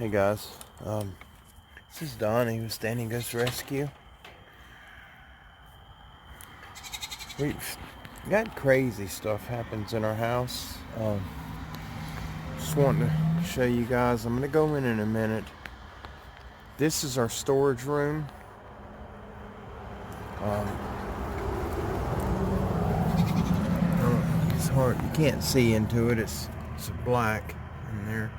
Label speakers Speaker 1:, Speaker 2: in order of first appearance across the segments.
Speaker 1: Hey guys, this is Donnie with Standing Ghost Rescue. We've got crazy stuff happens in our house. Just wanting to show you guys. I'm going to go in a minute. This is our storage room. It's hard. You can't see into it. It's black in there.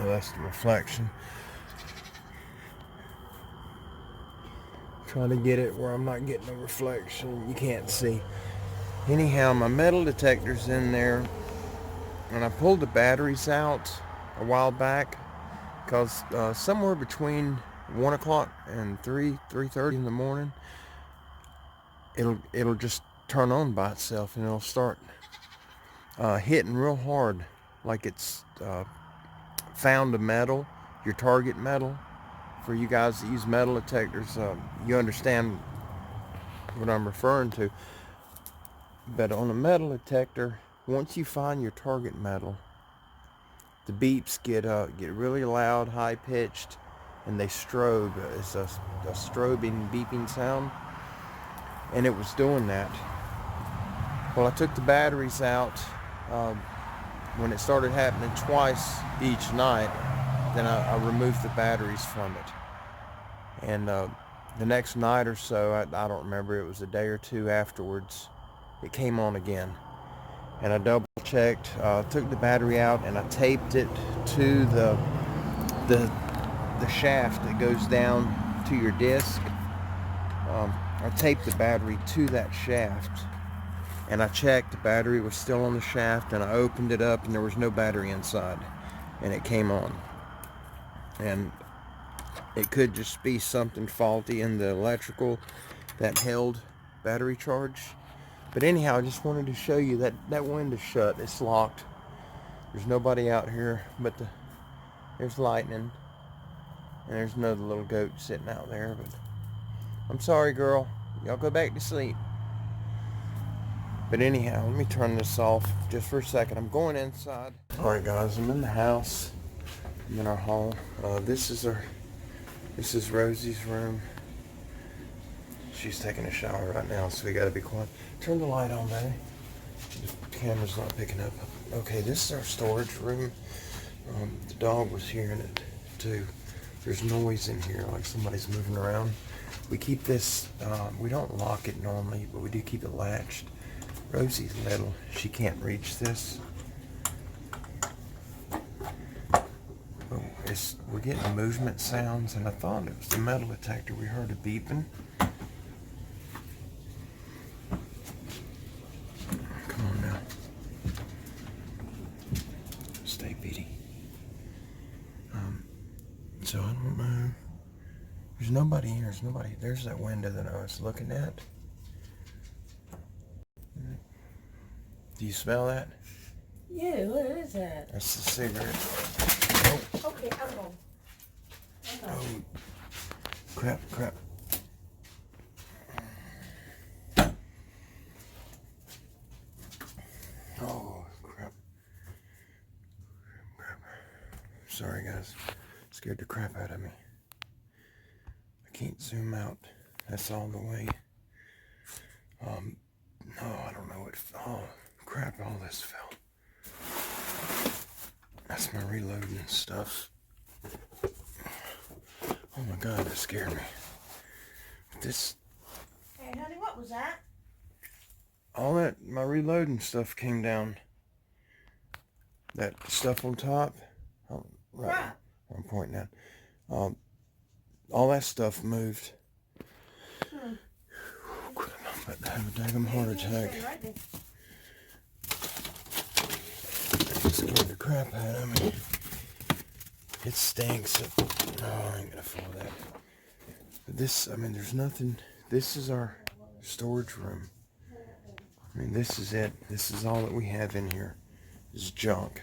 Speaker 1: Oh, that's the reflection. Trying to get it where I'm not getting a reflection. You can't see. Anyhow, my metal detector's in there, and I pulled the batteries out a while back because somewhere between 1 o'clock and 3:30 in the morning, it'll just turn on by itself, and it'll start hitting real hard, like it's found a metal, your target metal. For you guys that use metal detectors, you understand what I'm referring to. But on a metal detector, once you find your target metal, the beeps get really loud, high pitched, and they strobe. It's a strobing, beeping sound, and it was doing that. Well, I took the batteries out when it started happening twice each night. Then I removed the batteries from it, and the next night or so, I don't remember, it was a day or two afterwards, it came on again. And I double checked, took the battery out, and I taped it to the shaft that goes down to your disc. I taped the battery to that shaft, and I checked the battery was still on the shaft, and I opened it up and there was no battery inside, and it came on. And it could just be something faulty in the electrical that held battery charge. But anyhow, I just wanted to show you that window's shut. It's locked. There's nobody out here, but there's lightning. And there's another little goat sitting out there. But I'm sorry, girl. Y'all go back to sleep. But anyhow, let me turn this off just for a second. I'm going inside. Alright guys, I'm in the house. I'm in our hall. This is Rosie's room. She's taking a shower right now, so we gotta be quiet. Turn the light on, baby. The camera's not picking up. Okay, this is our storage room. The dog was hearing it too. There's noise in here, like somebody's moving around. We keep this, we don't lock it normally, but we do keep it latched. Rosie's little, she can't reach this. But we're getting movement sounds, and I thought it was the metal detector. We heard a beeping. Come on now. Stay beady. So I don't know. There's nobody here. There's nobody. There's that window that I was looking at. Do you smell that?
Speaker 2: Yeah, what is that?
Speaker 1: That's the cigarette. Oh.
Speaker 2: Okay, I'm going.
Speaker 1: Oh. Crap. Oh, crap. Sorry, guys. Scared the crap out of me. I can't zoom out. That's all the way. No, I don't know what. Oh, crap, all this fell. That's my reloading stuff. Oh my God, that scared me. This.
Speaker 2: Hey, honey, what was that?
Speaker 1: All that, my reloading stuff came down. That stuff on top. Oh, right. I'm pointing at. All that stuff moved. I'm about to have a daggum heart attack. It scared the crap out of me. It stinks. No, I ain't gonna follow that. But this, I mean, there's nothing. This is our storage room. I mean, this is it. This is all that we have in here. Is junk.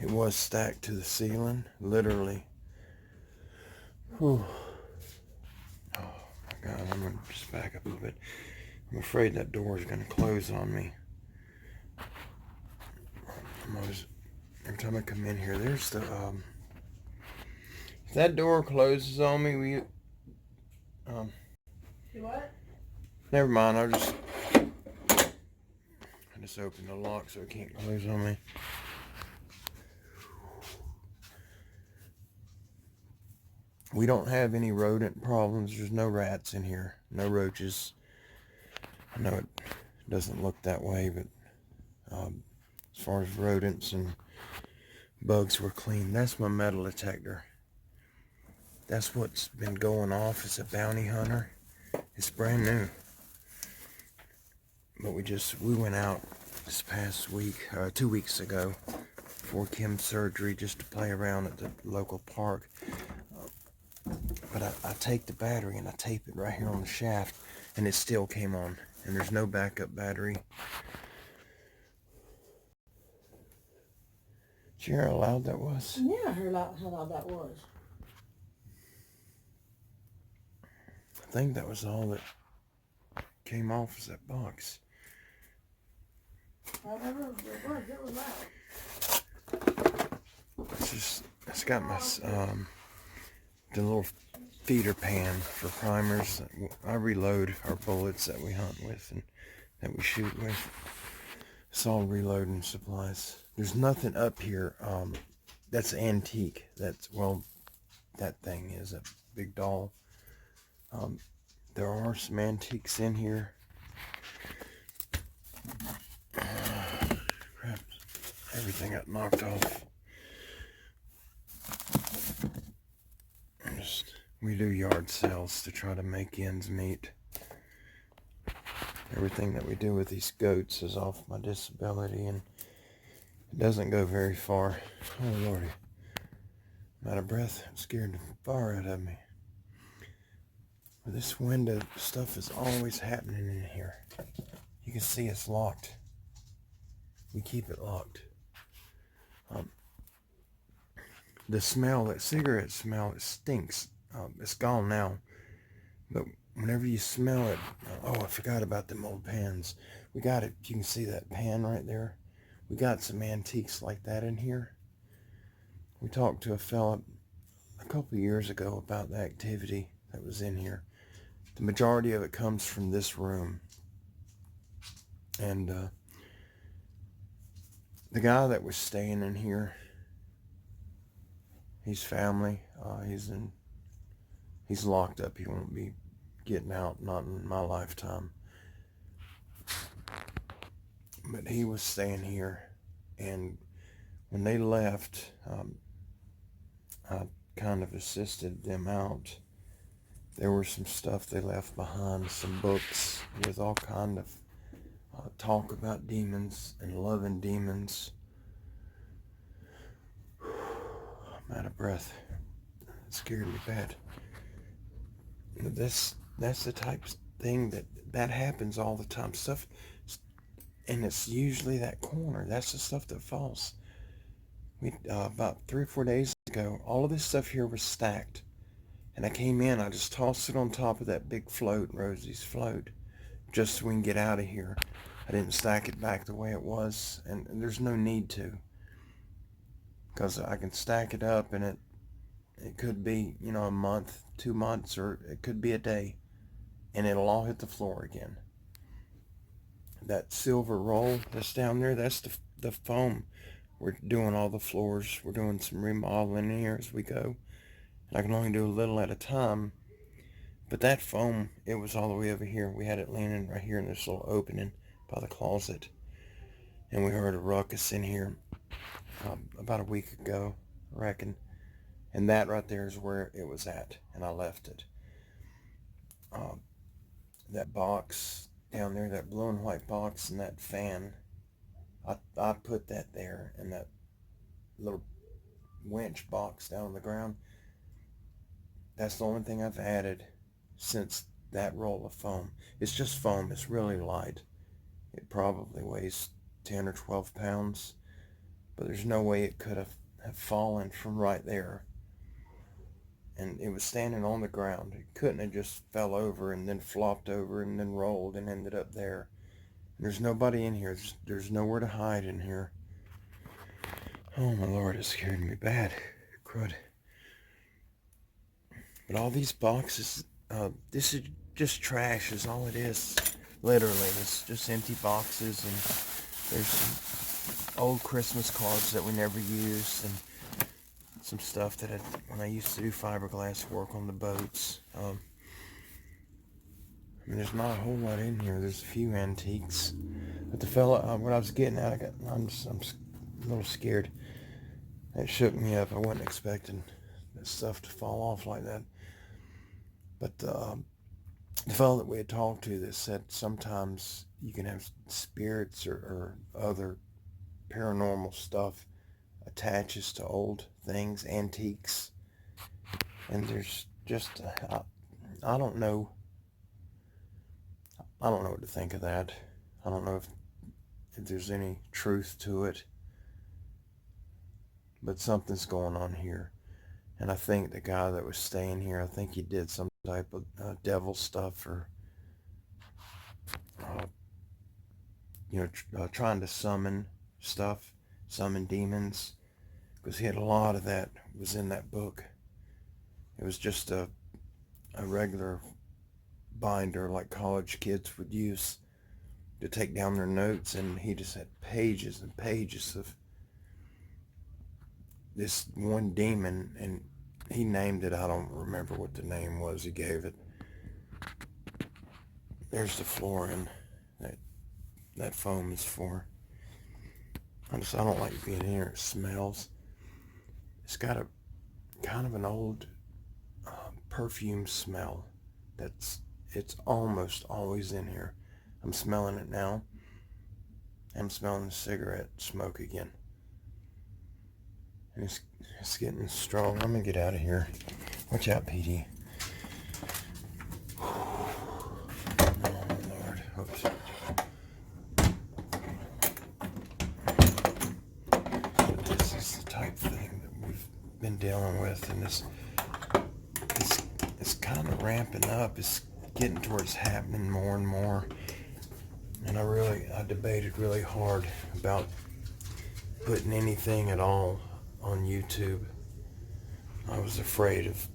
Speaker 1: It was stacked to the ceiling, literally. Whew. Oh my God, I'm gonna just back up a little bit. I'm afraid that door is gonna close on me. I'm always every time I come in here, there's the, if that door closes on me,
Speaker 2: Do what?
Speaker 1: never mind, I just opened the lock so it can't close on me. We don't have any rodent problems. There's no rats in here, no roaches. I know it doesn't look that way, but as far as rodents and bugs, we're clean. That's my metal detector. That's what's been going off as a bounty hunter. It's brand new. But we went out this past week, 2 weeks ago, before Kim's surgery, just to play around at the local park. But I take the battery and I tape it right here on the shaft, and it still came on. And there's no backup battery. Did you hear how loud that was?
Speaker 2: Yeah, I heard how loud that was.
Speaker 1: I think that was all that came off was that box.
Speaker 2: Whatever it was loud.
Speaker 1: It's got my, the little feeder pan for primers. I reload our bullets that we hunt with and that we shoot with. It's all reloading supplies. There's nothing up here that's antique. That thing is a big doll. There are some antiques in here. Crap, everything got knocked off. We do yard sales to try to make ends meet. Everything that we do with these goats is off my disability, and it doesn't go very far. Oh lordy, I'm out of breath. I'm scared the fire out of me. But this window stuff is always happening in here. You can see it's locked. We keep it locked. The smell, that cigarette smell, it stinks. It's gone now. But whenever you smell it, I forgot about them old pans. We got it. You can see that pan right there. We got some antiques like that in here. We talked to a fella a couple of years ago about the activity that was in here. The majority of it comes from this room. And the guy that was staying in here, he's family. He's locked up. He won't be getting out, not in my lifetime. But he was staying here, and when they left, I kind of assisted them out. There was some stuff they left behind, some books with all kind of talk about demons and loving demons. I'm out of breath. It scared me bad. That's the type of thing that happens all the time. Stuff, and it's usually that corner. That's the stuff that falls. About 3 or 4 days ago, all of this stuff here was stacked, and I came in. I just tossed it on top of that big float, Rosie's float, just so we can get out of here. I didn't stack it back the way it was, and there's no need to, because I can stack it up, and it could be, a month, 2 months, or it could be a day, and it'll all hit the floor again. That silver roll that's down there, that's the foam. We're doing all the floors. We're doing some remodeling in here as we go. And I can only do a little at a time. But that foam, it was all the way over here. We had it leaning right here in this little opening by the closet. And we heard a ruckus in here about a week ago, I reckon. And that right there is where it was at. And I left it. That box down there, that blue and white box, and that fan, I put that there, and that little winch box down on the ground. That's the only thing I've added since that roll of foam. It's just foam. It's really light. It probably weighs 10 or 12 pounds, but there's no way it could have fallen from right there. And it was standing on the ground. It couldn't have just fell over and then flopped over and then rolled and ended up there. And there's nobody in here. There's nowhere to hide in here. Oh my Lord, it scared me bad. Crud. But all these boxes, this is just trash is all it is. Literally, it's just empty boxes, and there's some old Christmas cards that we never used, and some stuff that when I used to do fiberglass work on the boats. I mean, there's not a whole lot in here. There's a few antiques. But the fella, what I was getting at, I'm a little scared. It shook me up. I wasn't expecting that stuff to fall off like that. But the fellow that we had talked to that said sometimes you can have spirits or other paranormal stuff attaches to old things, antiques. And there's just, I don't know. I don't know what to think of that. I don't know if there's any truth to it. But something's going on here. And I think the guy that was staying here, I think he did some type of devil stuff, or trying to summon stuff, summon demons, because he had a lot of that was in that book. It was just a regular binder like college kids would use to take down their notes, and he just had pages and pages of this one demon, and he named it. I don't remember what the name was he gave it. There's the flooring that foam is for. I don't like being here. It smells. It's got a kind of an old perfume smell it's almost always in here. I'm smelling it now. I'm smelling the cigarette smoke again. And it's getting strong. I'm gonna get out of here. Watch out, PD. Oh Lord. Oops. This is the type thing that we've been dealing with, and it's kind of ramping up. It's getting towards happening more and more. And I debated really hard about putting anything at all on YouTube. I was afraid of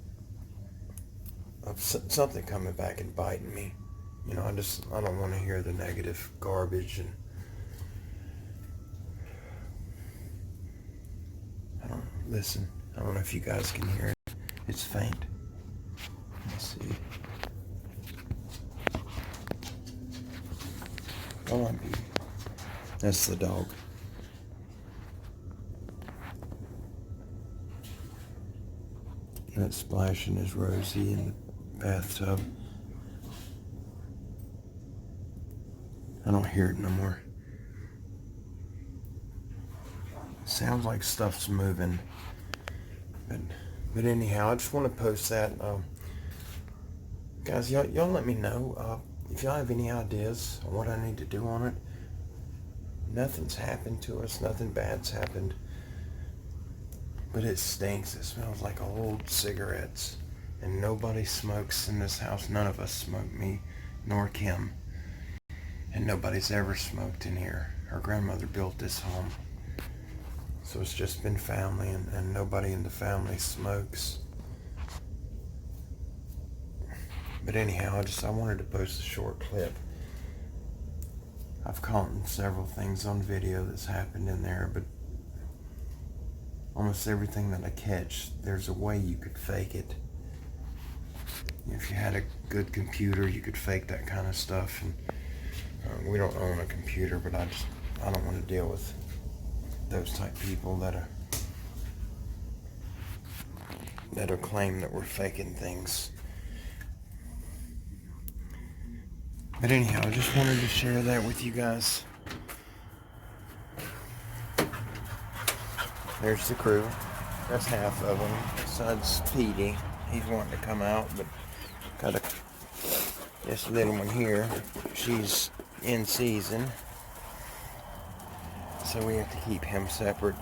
Speaker 1: something coming back and biting me. I don't want to hear the negative garbage, and listen. I don't know if you guys can hear it. It's faint. Let's see. Come on, baby. That's the dog. That splashing is Rosie in the bathtub. I don't hear it no more. It sounds like stuff's moving. But anyhow, I just want to post that. Guys, y'all let me know if y'all have any ideas on what I need to do on it. Nothing's happened to us. Nothing bad's happened. But it stinks. It smells like old cigarettes. And nobody smokes in this house. None of us smoke, me nor Kim. And nobody's ever smoked in here. Our grandmother built this home. So it's just been family, and nobody in the family smokes. But anyhow, I wanted to post a short clip. I've caught several things on video that's happened in there, but almost everything that I catch, there's a way you could fake it. If you had a good computer, you could fake that kind of stuff. And we don't own a computer, but I don't want to deal with those type people that'll claim that we're faking things. But anyhow, I just wanted to share that with you guys. There's the crew. That's half of them. Besides Petey, he's wanting to come out, but got this little one here. She's in season, so we have to keep him separate.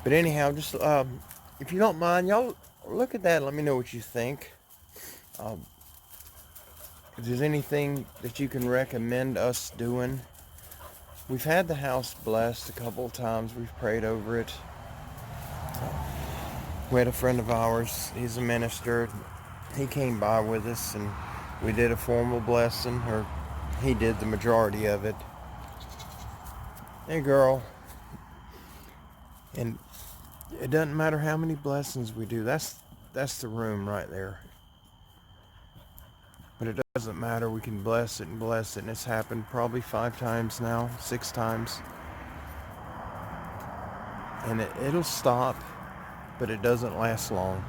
Speaker 1: But anyhow, just if you don't mind, y'all look at that. Let me know what you think. If there's anything that you can recommend us doing. We've had the house blessed a couple of times. We've prayed over it. We had a friend of ours, he's a minister. He came by with us and we did a formal blessing, or he did the majority of it. Hey girl. And it doesn't matter how many blessings we do. That's the room right there. But it doesn't matter. We can bless it and bless it. And it's happened probably 5 times now, 6 times. And it'll stop, but it doesn't last long.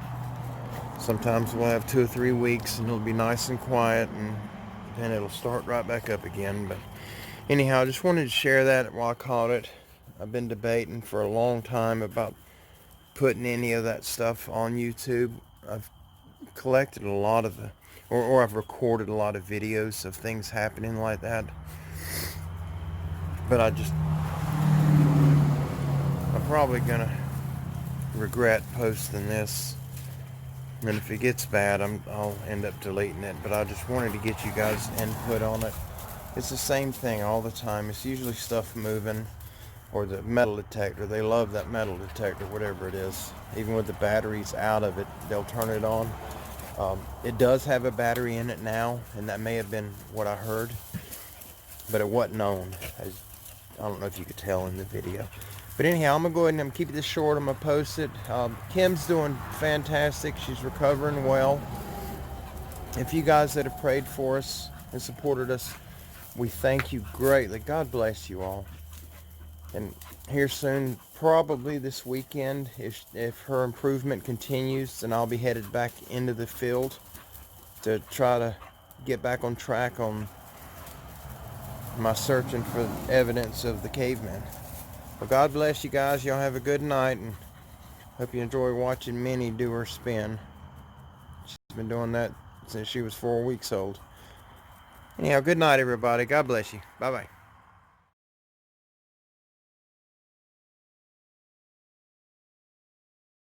Speaker 1: Sometimes we'll have 2 or 3 weeks and it'll be nice and quiet, and then it'll start right back up again. But anyhow, I just wanted to share that while I caught it. I've been debating for a long time about putting any of that stuff on YouTube. I've collected a lot of or I've recorded a lot of videos of things happening like that. But I'm probably gonna regret posting this. And if it gets bad, I'll end up deleting it. But I just wanted to get you guys' input on it. It's the same thing all the time. It's usually stuff moving, or the metal detector. They love that metal detector, whatever it is. Even with the batteries out of it, they'll turn it on. It does have a battery in it now, and that may have been what I heard, but it wasn't on. I don't know if you could tell in the video. But anyhow, I'm going to go ahead and keep this short. I'm going to post it. Kim's doing fantastic. She's recovering well. If you guys that have prayed for us and supported us, we thank you greatly. God bless you all. And here soon, probably this weekend, if her improvement continues, then I'll be headed back into the field to try to get back on track on my searching for evidence of the caveman. Well, God bless you guys. Y'all have a good night, and hope you enjoy watching Minnie do her spin. She's been doing that since she was 4 weeks old. Anyhow, good night, everybody. God bless you. Bye-bye.